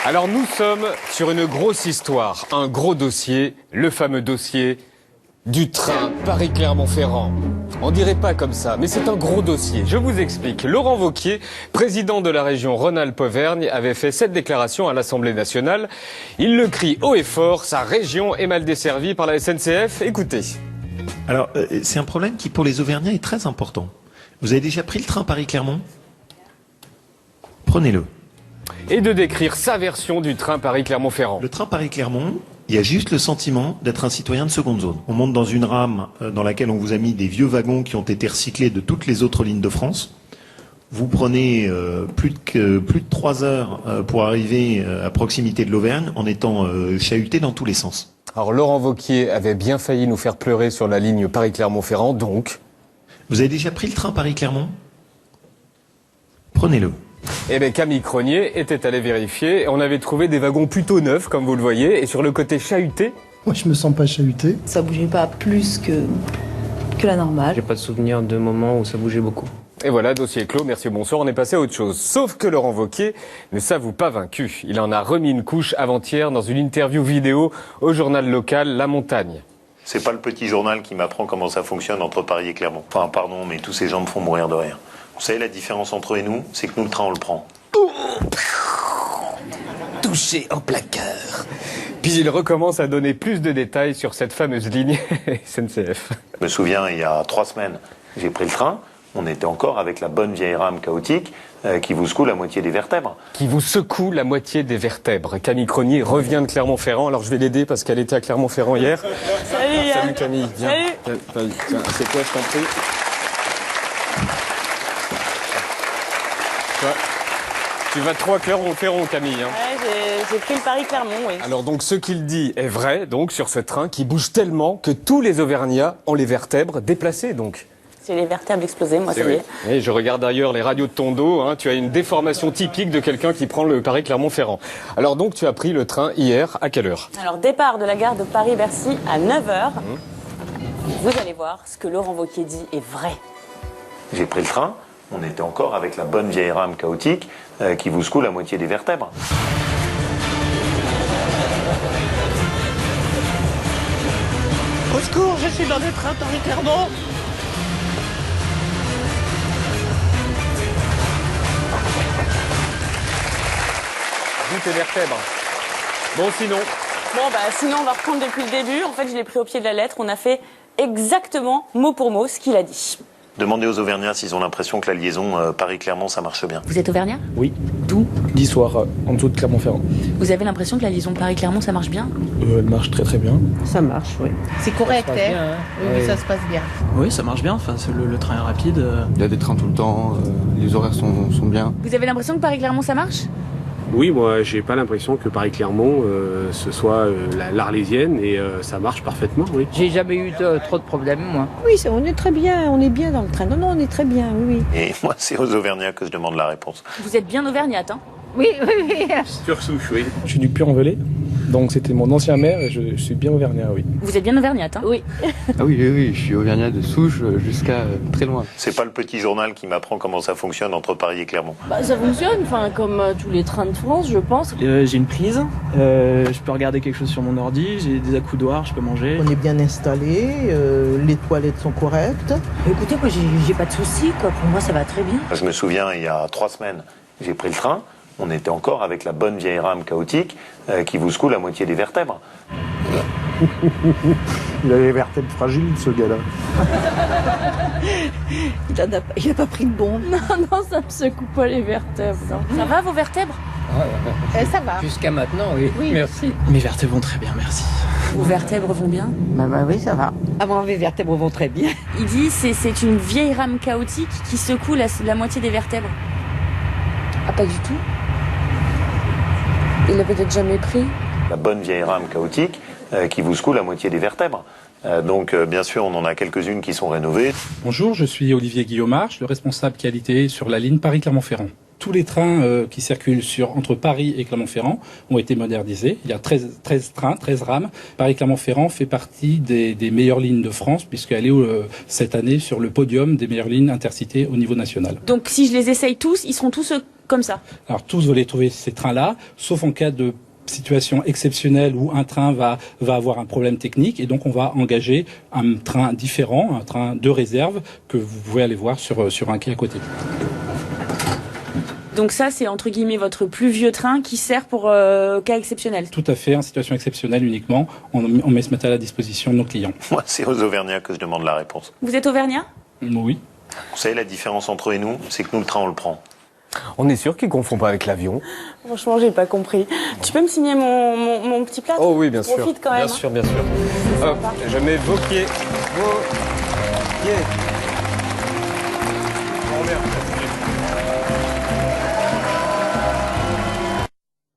Alors nous sommes sur une grosse histoire, un gros dossier, le fameux dossier du train Paris-Clermont-Ferrand. On dirait pas comme ça, mais c'est un gros dossier. Je vous explique. Laurent Wauquiez, président de la région Rhône-Alpes-Auvergne, avait fait cette déclaration à l'Assemblée nationale. Il le crie haut et fort, sa région est mal desservie par la SNCF. Écoutez. Alors, c'est un problème qui, pour les Auvergnats, est très important. Vous avez déjà pris le train Paris-Clermont ? Prenez-le. Et de décrire sa version du train Paris-Clermont-Ferrand. Le train Paris-Clermont, il y a juste le sentiment d'être un citoyen de seconde zone. On monte dans une rame dans laquelle on vous a mis des vieux wagons qui ont été recyclés de toutes les autres lignes de France. Vous prenez plus de 3 heures pour arriver à proximité de l'Auvergne en étant chahuté dans tous les sens. Alors Laurent Wauquiez avait bien failli nous faire pleurer sur la ligne Paris-Clermont-Ferrand, donc... Vous avez déjà pris le train Paris-Clermont ? Prenez-le. Eh bien, Camille Cronier était allé vérifier. On avait trouvé des wagons plutôt neufs, comme vous le voyez. Et sur le côté chahuté... Moi, je me sens pas chahuté. Ça bougeait pas plus que la normale. J'ai pas de souvenir de moments où ça bougeait beaucoup. Et voilà, dossier clos, merci, bonsoir, on est passé à autre chose. Sauf que Laurent Wauquiez ne s'avoue pas vaincu. Il en a remis une couche avant-hier dans une interview vidéo au journal local La Montagne. C'est pas le petit journal qui m'apprend comment ça fonctionne entre Paris et Clermont. Enfin, pardon, mais tous ces gens me font mourir de rire. Vous savez, la différence entre eux et nous, c'est que nous, le train, on le prend. Touché en plein cœur. Puis il recommence à donner plus de détails sur cette fameuse ligne SNCF. Je me souviens, il y a 3 semaines, j'ai pris le train. On était encore avec la bonne vieille rame chaotique qui vous secoue la moitié des vertèbres. Qui vous secoue la moitié des vertèbres. Camille Cronier revient de Clermont-Ferrand. Alors je vais l'aider parce qu'elle était à Clermont-Ferrand hier. Salut Yann. Salut Camille, viens. Salut. Tiens, c'est quoi, je t'en prie. Tu vas trop à Clermont-Ferrand, Camille. Hein. Ouais, j'ai pris le Paris-Clermont, oui. Alors donc ce qu'il dit est vrai, donc sur ce train qui bouge tellement que tous les Auvergnats ont les vertèbres déplacées, donc. J'ai les vertèbres explosées, moi, ça y est. Et je regarde d'ailleurs les radios de ton dos, hein, tu as une déformation typique de quelqu'un qui prend le Paris-Clermont-Ferrand. Alors donc tu as pris le train hier, à quelle heure ? Alors, départ de la gare de Paris-Bercy à 9h. Vous allez voir, ce que Laurent Wauquiez dit est vrai. J'ai pris le train. On était encore avec la bonne vieille rame chaotique qui vous secoue la moitié des vertèbres. Au secours, je suis dans le train Paris-Clermont. D'où tes vertèbres. Bon sinon. Bon, sinon, on va reprendre depuis le début. En fait, je l'ai pris au pied de la lettre. On a fait exactement, mot pour mot, ce qu'il a dit. Demandez aux Auvergnats s'ils ont l'impression que la liaison Paris-Clermont, ça marche bien. Vous êtes auvergnat ? Oui. D'où ? D'Issoire, en dessous de Clermont-Ferrand. Vous avez l'impression que la liaison Paris-Clermont, ça marche bien ? Elle marche très très bien. Ça marche, oui. C'est correct, Ça se passe bien, hein. Oui, ça se passe bien. Oui, ça marche bien. Enfin, le train est rapide. Il y a des trains tout le temps, les horaires sont bien. Vous avez l'impression que Paris-Clermont, ça marche ? Oui, moi, j'ai pas l'impression que Paris-Clermont, ce soit l'Arlésienne et ça marche parfaitement, oui. J'ai jamais eu trop de problèmes, moi. Oui, on est très bien, on est bien dans le train. Non, on est très bien, oui. Et moi, c'est aux Auvergnats que je demande la réponse. Vous êtes bien auvergnate, hein ? Oui, oui. Sur souche, oui. Je suis du Puy-en-Velay, donc c'était mon ancien maire et je suis bien auvergnat, oui. Vous êtes bien auvergnate, hein ? Oui. Ah oui, je suis auvergnat de souche jusqu'à très loin. C'est pas le petit journal qui m'apprend comment ça fonctionne entre Paris et Clermont. Ça fonctionne, comme tous les trains de France, je pense. J'ai une prise. Je peux regarder quelque chose sur mon ordi. J'ai des accoudoirs, je peux manger. On est bien installé, les toilettes sont correctes. Écoutez, moi, j'ai pas de soucis, quoi. Pour moi, ça va très bien. Je me souviens, il y a 3 semaines, j'ai pris le train. On était encore avec la bonne vieille rame chaotique qui vous secoue la moitié des vertèbres. Il a les vertèbres fragiles, ce gars-là. Il a pas pris de bombe. Non, ça me secoue pas les vertèbres. Non. Ça va, vos vertèbres ? Ça va. Jusqu'à maintenant, oui. Oui. Merci. Mes vertèbres vont très bien, merci. Vos vertèbres vont bien ? Oui, ça va. Avant, mes vertèbres vont très bien. Il dit c'est une vieille rame chaotique qui secoue la moitié des vertèbres. Ah, pas du tout. Il l'a peut-être jamais pris. La bonne vieille rame chaotique qui vous secoue la moitié des vertèbres. Donc, bien sûr, on en a quelques-unes qui sont rénovées. Bonjour, je suis Olivier Guillaumard, le responsable qualité sur la ligne Paris-Clermont-Ferrand. Tous les trains qui circulent entre Paris et Clermont-Ferrand ont été modernisés. Il y a 13 trains, 13 rames. Paris-Clermont-Ferrand fait partie des meilleures lignes de France puisqu'elle est cette année sur le podium des meilleures lignes intercités au niveau national. Donc si je les essaye tous, ils seront tous comme ça. Alors tous veulent trouver ces trains-là, sauf en cas de situation exceptionnelle où un train va avoir un problème technique et donc on va engager un train différent, un train de réserve que vous pouvez aller voir sur un quai à côté. Donc ça, c'est entre guillemets votre plus vieux train qui sert pour cas exceptionnel. Tout à fait, en situation exceptionnelle uniquement, on met ce matériel à disposition de nos clients. Moi, c'est aux Auvergnats que je demande la réponse. Vous êtes auvergnat? Oui. Vous savez, la différence entre eux et nous, c'est que nous, le train, on le prend. On est sûr qu'ils ne confondent pas avec l'avion? Franchement, j'ai pas compris. Tu peux me signer mon petit plat? Oh oui, bien sûr. Profite quand même. Bien sûr, bien sûr. Hop, je mets vos pieds. Vos pieds. Oh merde.